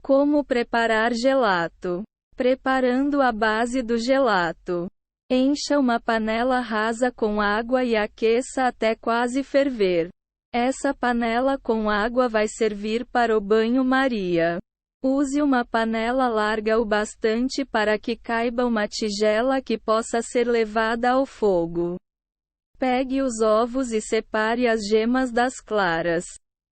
Como preparar gelato? Preparando a base do gelato. Encha uma panela rasa com água e aqueça até quase ferver. Essa panela com água vai servir para o banho-maria. Use uma panela larga o bastante para que caiba uma tigela que possa ser levada ao fogo. Pegue os ovos e separe as gemas das claras.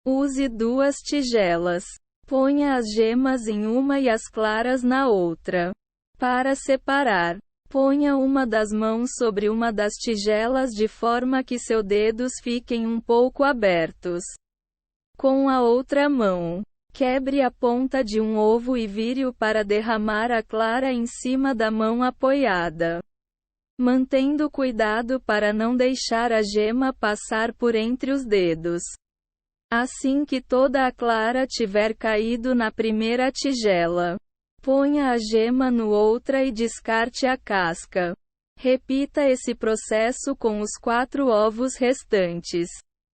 Use 2 tigelas. Ponha as gemas em uma e as claras na outra. Para separar, ponha uma das mãos sobre uma das tigelas de forma que seus dedos fiquem um pouco abertos. Com a outra mão, quebre a ponta de um ovo e vire-o para derramar a clara em cima da mão apoiada, mantendo cuidado para não deixar a gema passar por entre os dedos. Assim que toda a clara tiver caído na primeira tigela, ponha a gema no outra e descarte a casca. Repita esse processo com os 4 ovos restantes.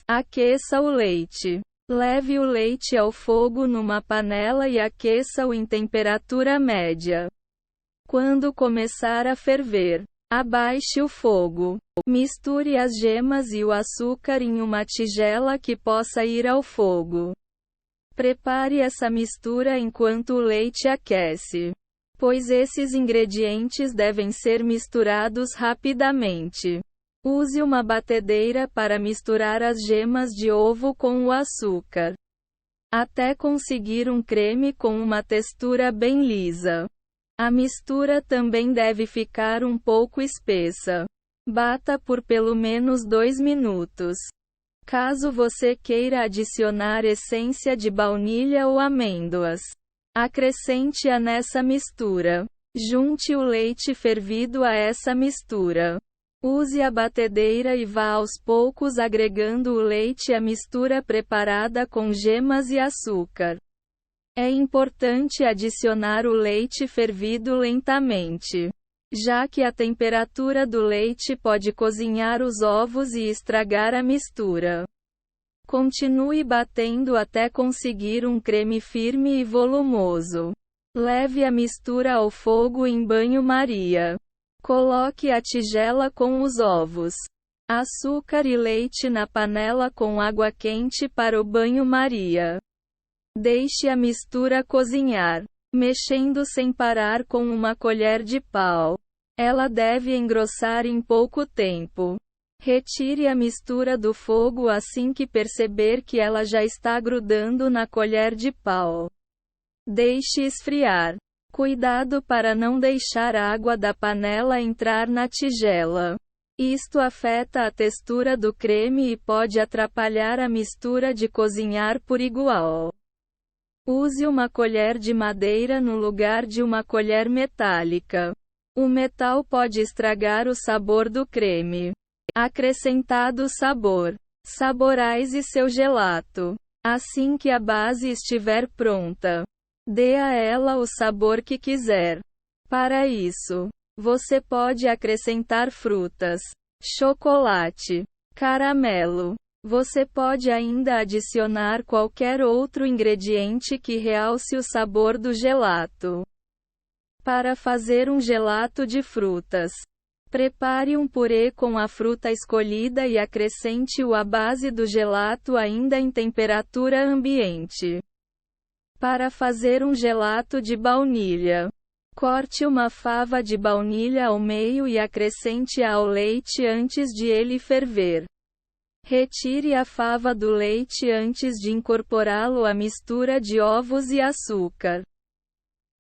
Aqueça o leite. Leve o leite ao fogo numa panela e aqueça-o em temperatura média. Quando começar a ferver, abaixe o fogo. Misture as gemas e o açúcar em uma tigela que possa ir ao fogo. Prepare essa mistura enquanto o leite aquece, pois esses ingredientes devem ser misturados rapidamente. Use uma batedeira para misturar as gemas de ovo com o açúcar, até conseguir um creme com uma textura bem lisa. A mistura também deve ficar um pouco espessa. Bata por pelo menos 2 minutos. Caso você queira adicionar essência de baunilha ou amêndoas, acrescente-a nessa mistura. Junte o leite fervido a essa mistura. Use a batedeira e vá aos poucos agregando o leite à mistura preparada com gemas e açúcar. É importante adicionar o leite fervido lentamente, já que a temperatura do leite pode cozinhar os ovos e estragar a mistura. Continue batendo até conseguir um creme firme e volumoso. Leve a mistura ao fogo em banho-maria. Coloque a tigela com os ovos, açúcar e leite na panela com água quente para o banho-maria. Deixe a mistura cozinhar, mexendo sem parar com uma colher de pau. Ela deve engrossar em pouco tempo. Retire a mistura do fogo assim que perceber que ela já está grudando na colher de pau. Deixe esfriar. Cuidado para não deixar a água da panela entrar na tigela. Isto afeta a textura do creme e pode atrapalhar a mistura de cozinhar por igual. Use uma colher de madeira no lugar de uma colher metálica. O metal pode estragar o sabor do creme. Acrescentado sabor. Saborize seu gelato. Assim que a base estiver pronta, dê a ela o sabor que quiser. Para isso, você pode acrescentar frutas, chocolate, caramelo. Você pode ainda adicionar qualquer outro ingrediente que realce o sabor do gelato. Para fazer um gelato de frutas, prepare um purê com a fruta escolhida e acrescente-o à base do gelato ainda em temperatura ambiente. Para fazer um gelato de baunilha, corte uma fava de baunilha ao meio e acrescente-a ao leite antes de ele ferver. Retire a fava do leite antes de incorporá-lo à mistura de ovos e açúcar.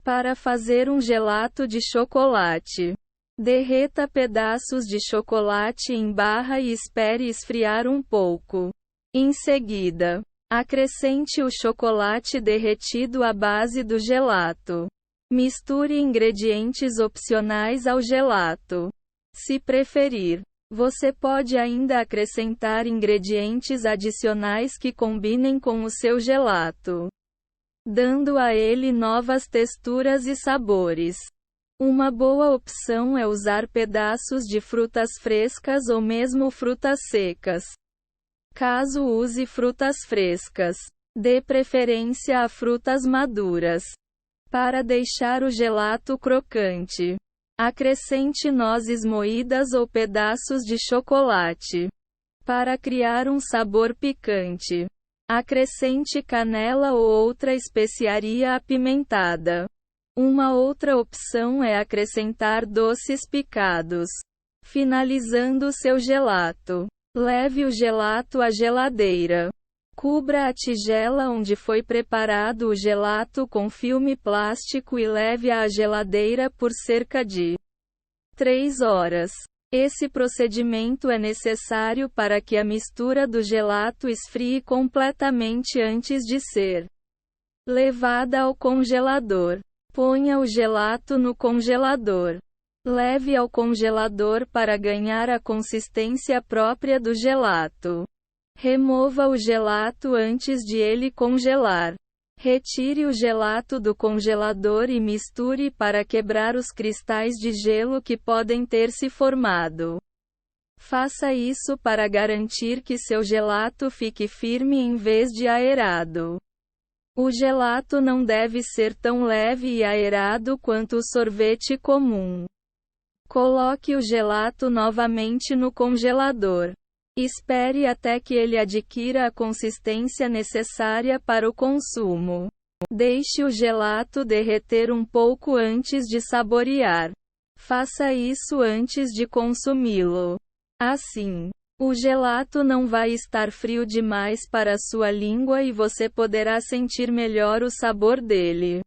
Para fazer um gelato de chocolate, derreta pedaços de chocolate em barra e espere esfriar um pouco. Em seguida, acrescente o chocolate derretido à base do gelato. Misture ingredientes opcionais ao gelato. Se preferir, você pode ainda acrescentar ingredientes adicionais que combinem com o seu gelato, dando a ele novas texturas e sabores. Uma boa opção é usar pedaços de frutas frescas ou mesmo frutas secas. Caso use frutas frescas, dê preferência a frutas maduras. Para deixar o gelato crocante, acrescente nozes moídas ou pedaços de chocolate. Para criar um sabor picante, acrescente canela ou outra especiaria apimentada. Uma outra opção é acrescentar doces picados. Finalizando seu gelato, leve o gelato à geladeira. Cubra a tigela onde foi preparado o gelato com filme plástico e leve-a à geladeira por cerca de 3 horas. Esse procedimento é necessário para que a mistura do gelato esfrie completamente antes de ser levada ao congelador. Ponha o gelato no congelador. Leve ao congelador para ganhar a consistência própria do gelato. Remova o gelato antes de ele congelar. Retire o gelato do congelador e misture para quebrar os cristais de gelo que podem ter se formado. Faça isso para garantir que seu gelato fique firme em vez de aerado. O gelato não deve ser tão leve e aerado quanto o sorvete comum. Coloque o gelato novamente no congelador. Espere até que ele adquira a consistência necessária para o consumo. Deixe o gelato derreter um pouco antes de saborear. Faça isso antes de consumi-lo. Assim, o gelato não vai estar frio demais para a sua língua e você poderá sentir melhor o sabor dele.